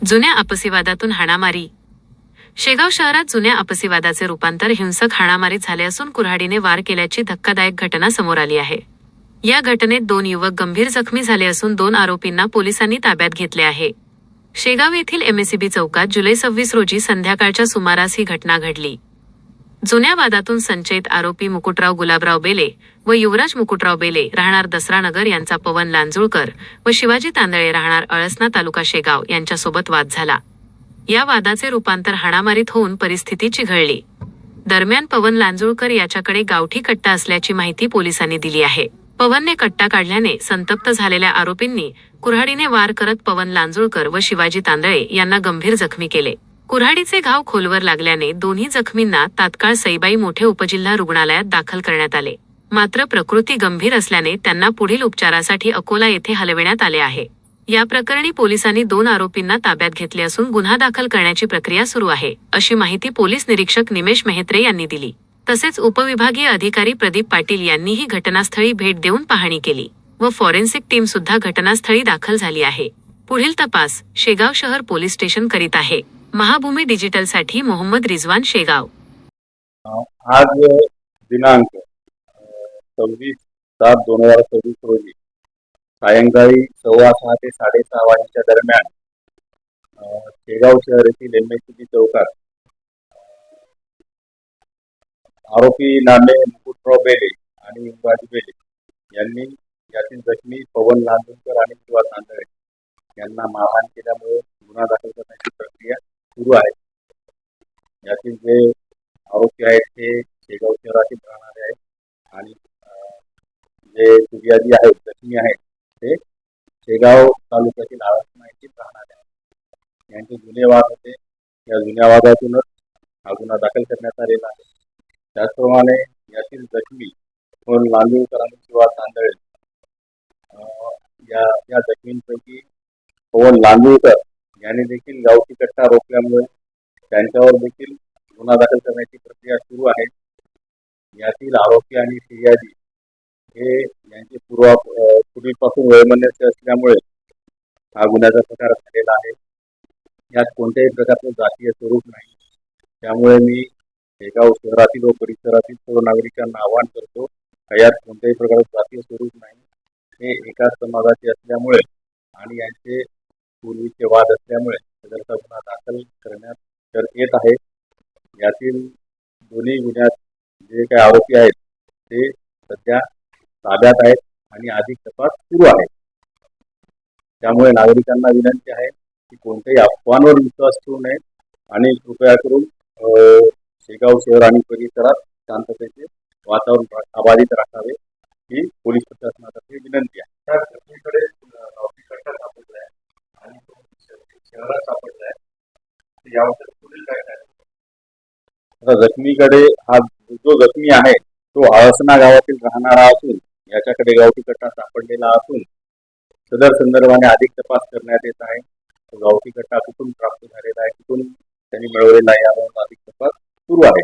जुन्या आपसी वादातून हाणामारी. शेगाव शहरात जुन्या आपसी वादाचे रूपांतर हिंसक हाणामारीत झाले असून कुऱ्हाडीने वार केल्याची धक्कादायक घटना समोर आली आहे. या घटनेत 2 युवक गंभीर जखमी झाले असून 2 आरोपींना पोलिसांनी ताब्यात घेतले आहे. शेगाव येथील एमएसईबी चौकात जुलै 26 रोजी संध्याकाळच्या सुमारास ही घटना घडली. जुन्या वादातून संचयित आरोपी मुकुटराव गुलाबराव बेले व युवराज मुकुटराव बेले राहणार दसरानगर यांचा पवन लांजुळकर व शिवाजी तांदळे राहणार अळसना तालुका शेगाव यांच्यासोबत वाद झाला. या वादाचे रूपांतर हाणामारीत होऊन परिस्थिती चिघळली. दरम्यान पवन लांजुळकर याच्याकडे गावठी कट्टा असल्याची माहिती पोलिसांनी दिली आहे. पवनने कट्टा काढल्याने संतप्त झालेल्या आरोपींनी कुऱ्हाडीने वार करत पवन लांजुळकर व शिवाजी तांदळे यांना गंभीर जखमी केले. कुऱ्हाडीचे घाव खोलवर लागल्याने दोन्ही जखमींना तात्काळ सईबाई मोठे उपजिल्हा रुग्णालयात दाखल करण्यात आले. मात्र प्रकृती गंभीर असल्याने त्यांना पुढील उपचारासाठी अकोला येथे हलविण्यात आले आहे. या प्रकरणी पोलिसांनी 2 आरोपींना ताब्यात घेतले असून गुन्हा दाखल करण्याची प्रक्रिया सुरू आहे, अशी माहिती पोलीस निरीक्षक निमेश मेहत्रे यांनी दिली. तसेच उपविभागीय अधिकारी प्रदीप पाटील यांनीही घटनास्थळी भेट देऊन पाहणी केली व फॉरेन्सिक टीम सुद्धा घटनास्थळी दाखल झाली आहे. पुढील तपास शेगाव शहर पोलीस स्टेशन करीत आहे. महाभूमी डिजिटलसाठी मोहम्मद रिजवान, शेगाव. आज दिनांक 26/7/2024 रोजी सायंकाळी 6:15 ते 6:30 वाजेच्या दरम्यान शेगाव शहर येथील एमएसईबी चौकात आरोपी नामे मुकुटराव बेले आणि युवराज बेले यांनी यातील जखमी पवन लांजुळकर आणि शिवा तांदळे यांना मारहाण केल्यामुळे गुन्हा दाखल करण्याची प्रक्रिया सुरू आहे. यातील जे आरोपी आहेत ते शेगाव शहरातील राहणारे आहेत आणि जे फिर्यादी आहेत, जखमी आहेत, ते शेगाव तालुक्यातील अळसना येथील राहणारे आहेत. यांचे जुने वाद होते. या जुन्या वादातूनच हा गुन्हा दाखल करण्यात आलेला आहे. त्याचप्रमाणे यातील जखमी पवन लांजुळकर आणि शिवा तांदळे या जखमींपैकी पवन लांजुळकर यांनी देखील गावठी कट्टा रोखल्यामुळे त्यांच्यावर देखील गुन्हा दाखल करण्याची प्रक्रिया सुरू आहे. यातील आरोपी आणि फिर्यादी हे यांचे पूर्वीपासून वैमनस्य असल्यामुळे हा गुन्ह्याचा प्रकार झालेला आहे. यात कोणत्याही प्रकारचं जातीय स्वरूप नाही. त्यामुळे मी शेगाव शहरातील व परिसरातील सर्व नागरिकांना आवाहन करतो, यात कोणत्याही प्रकारचं जातीय स्वरूप नाही. हे एकाच समाजाचे असल्यामुळे आणि यांचे पूर्वीचे वाद असल्यामुळे सदरचा गुन्हा दाखल करण्यात येत आहे. यातील दोन्ही गुन्ह्यात जे काही आरोपी आहेत ते सध्या ताब्यात आहेत आणि अधिक तपास सुरू आहे. त्यामुळे नागरिकांना विनंती आहे की कोणत्याही अफवांवर विश्वास ठेवू नये आणि कृपया करून शेगाव शहर आणि परिसरात शांततेचे वातावरण अबाधित राखावे ही पोलीस प्रशासनातर्फे विनंती आहे. आणि शहरात सापडलाय याबद्दल पुढील काय आहे? जखमीकडे हा जो जखमी आहे तो अळसना गावातील राहणारा असून याच्याकडे गावठी कट्टा सापडलेला असून सदर संदर्भाने अधिक तपास करण्यात येत आहे. तो गावठी कट्टा कुठून प्राप्त झालेला आहे, कुठून त्यांनी मिळवलेला आहे याबाबत अधिक तपास सुरू आहे.